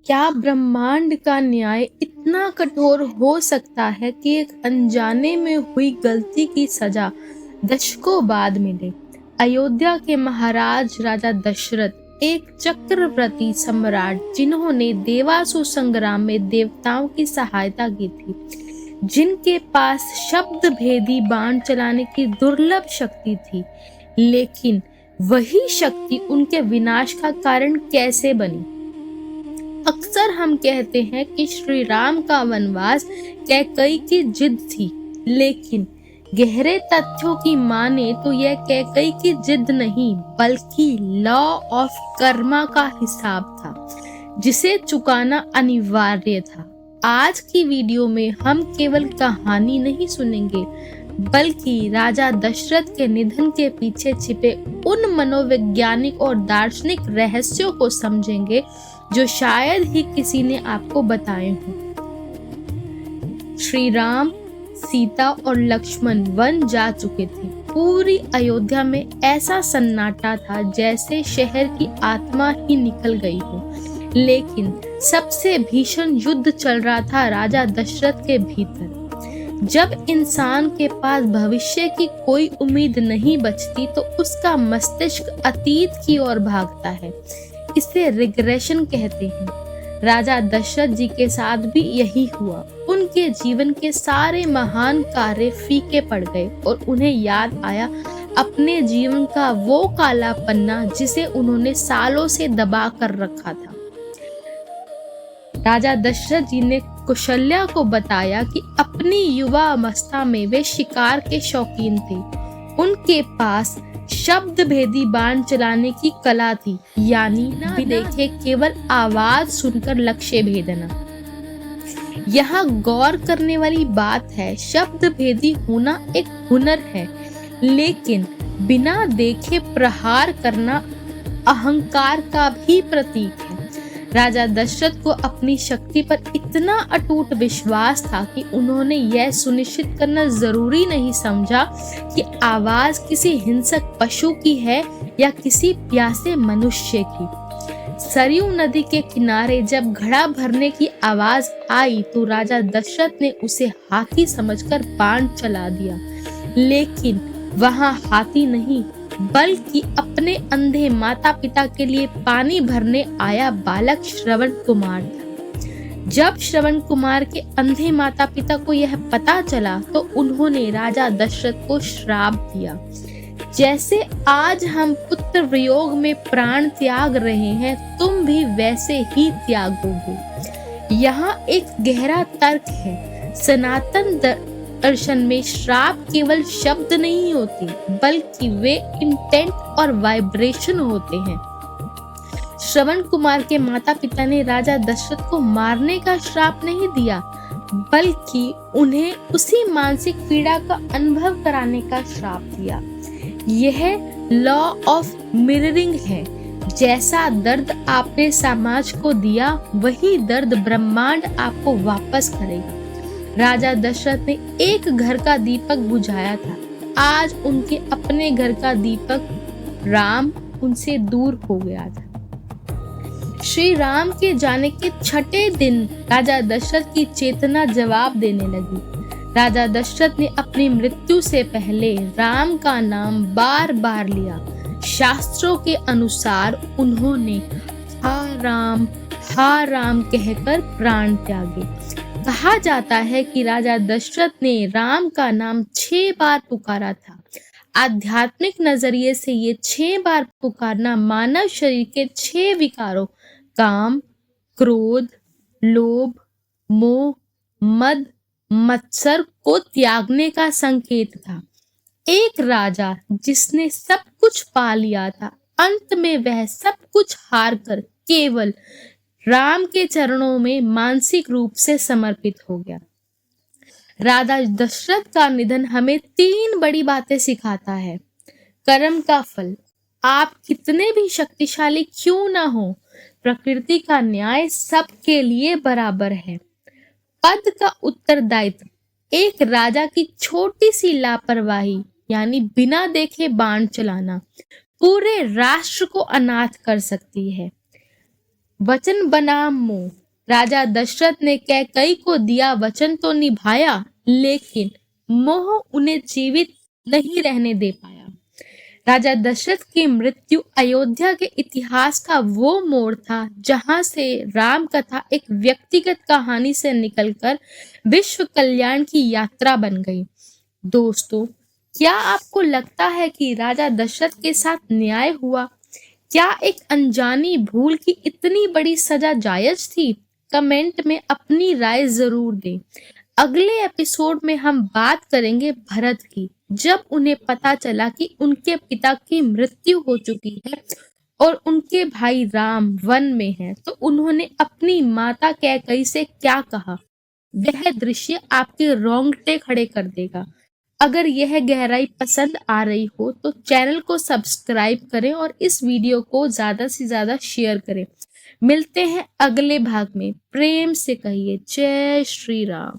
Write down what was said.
क्या ब्रह्मांड का न्याय इतना कठोर हो सकता है कि एक अनजाने में हुई गलती की सजा दशकों बाद मिले? अयोध्या के महाराज राजा दशरथ एक चक्रवर्ती सम्राट जिन्होंने देवासुर संग्राम में देवताओं की सहायता की थी, जिनके पास शब्द भेदी बाण चलाने की दुर्लभ शक्ति थी, लेकिन वही शक्ति उनके विनाश का कारण कैसे बनी? अक्सर हम कहते हैं कि श्री राम का वनवास कैकई की जिद थी, लेकिन गहरे तथ्यों की माने तो यह कैकई की जिद नहीं बल्कि लॉ ऑफ कर्मा का हिसाब था, जिसे चुकाना अनिवार्य था। आज की वीडियो में हम केवल कहानी नहीं सुनेंगे, बल्कि राजा दशरथ के निधन के पीछे छिपे उन मनोवैज्ञानिक और दार्शनिक रहस्यों को समझेंगे जो शायद ही किसी ने आपको बताए हों। श्री राम, सीता और लक्ष्मण वन जा चुके थे। पूरी अयोध्या में ऐसा सन्नाटा था जैसे शहर की आत्मा ही निकल गई हो। लेकिन सबसे भीषण युद्ध चल रहा था राजा दशरथ के भीतर। जब इंसान के पास भविष्य की कोई उम्मीद नहीं बचती तो उसका मस्तिष्क अतीत की ओर भागता है। इसे रिग्रेशन कहते हैं। राजा दशरथ जी के साथ भी यही हुआ। उनके जीवन के सारे महान कार्य फीके पड़ गए और उन्हें याद आया अपने जीवन का वो काला पन्ना जिसे उन्होंने सालों से दबा कर रखा था। राजा दशरथ जी ने कौशल्या को बताया कि अपनी युवा अवस्था में वे शिकार के शौकीन थे। उनके पास शब्द भेदी बाण चलाने की कला थी, यानी बिना देखे केवल आवाज सुनकर लक्ष्य भेदना। यहाँ गौर करने वाली बात है, शब्द भेदी होना एक हुनर है, लेकिन बिना देखे प्रहार करना अहंकार का भी प्रतीक है। राजा दशरथ को अपनी शक्ति पर इतना अटूट विश्वास था कि उन्होंने यह सुनिश्चित करना जरूरी नहीं समझा कि आवाज किसी हिंसक पशु की है या किसी प्यासे मनुष्य की। सरयू नदी के किनारे जब घड़ा भरने की आवाज आई तो राजा दशरथ ने उसे हाथी समझकर बाण चला दिया, लेकिन वहां हाथी नहीं बल्कि अपने अंधे माता पिता के लिए पानी भरने आया बालक श्रवण कुमार था। जब श्रवण कुमार के अंधे माता पिता को यह पता चला तो उन्होंने राजा दशरथ को श्राप दिया। जैसे आज हम पुत्र वियोग में प्राण त्याग रहे हैं, तुम भी वैसे ही त्यागोगे। यहाँ एक गहरा तर्क है। सनातन दर्शन में श्राप केवल शब्द नहीं होते, बल्कि वे इंटेंट और वाइब्रेशन होते हैं। श्रवण कुमार के माता पिता ने राजा दशरथ को मारने का श्राप नहीं दिया, बल्कि उन्हें उसी मानसिक पीड़ा का अनुभव कराने का श्राप दिया। यह लॉ ऑफ मिररिंग है। जैसा दर्द आपने समाज को दिया, वही दर्द ब्रह्मांड आपको वापस करेगा। राजा दशरथ ने एक घर का दीपक बुझाया था। आज उनके अपने घर का दीपक राम उनसे दूर हो गया था। श्री राम के जाने के छठे दिन राजा दशरथ की चेतना जवाब देने लगी। राजा दशरथ ने अपनी मृत्यु से पहले राम का नाम बार बार लिया। शास्त्रों के अनुसार उन्होंने हा राम कहकर प्राण त्यागे। कहा जाता है कि राजा दशरथ ने राम का नाम 6 बार पुकारा था। आध्यात्मिक नजरिए से ये 6 बार पुकारना मानव शरीर के 6 विकारों काम, क्रोध, लोभ, मोह, मद, मत्सर को त्यागने का संकेत था। एक राजा जिसने सब कुछ पा लिया था, अंत में वह सब कुछ हार कर केवल राम के चरणों में मानसिक रूप से समर्पित हो गया। राजा दशरथ का निधन हमें 3 बड़ी बातें सिखाता है। कर्म का फल, आप कितने भी शक्तिशाली क्यों ना हो, प्रकृति का न्याय सबके लिए बराबर है। पद का उत्तरदायित्व, एक राजा की छोटी सी लापरवाही यानी बिना देखे बाण चलाना पूरे राष्ट्र को अनाथ कर सकती है। वचन बनाम मोह। राजा दशरथ ने कैकई को दिया वचन तो निभाया, लेकिन मोह उन्हें जीवित नहीं रहने दे पाया। राजा दशरथ की मृत्यु अयोध्या के इतिहास का वो मोड़ था जहां से राम कथा एक व्यक्तिगत कहानी से निकलकर विश्व कल्याण की यात्रा बन गई। दोस्तों, क्या आपको लगता है कि राजा दशरथ के साथ न्याय हुआ? क्या एक अनजानी भूल की इतनी बड़ी सजा जायज थी? कमेंट में अपनी राय जरूर दें। अगले एपिसोड में हम बात करेंगे भरत की, जब उन्हें पता चला कि उनके पिता की मृत्यु हो चुकी है और उनके भाई राम वन में हैं, तो उन्होंने अपनी माता कैकई से क्या कहा। वह दृश्य आपके रोंगटे खड़े कर देगा। अगर यह गहराई पसंद आ रही हो तो चैनल को सब्सक्राइब करें और इस वीडियो को ज्यादा से ज्यादा शेयर करें। मिलते हैं अगले भाग में। प्रेम से कहिए जय श्री राम।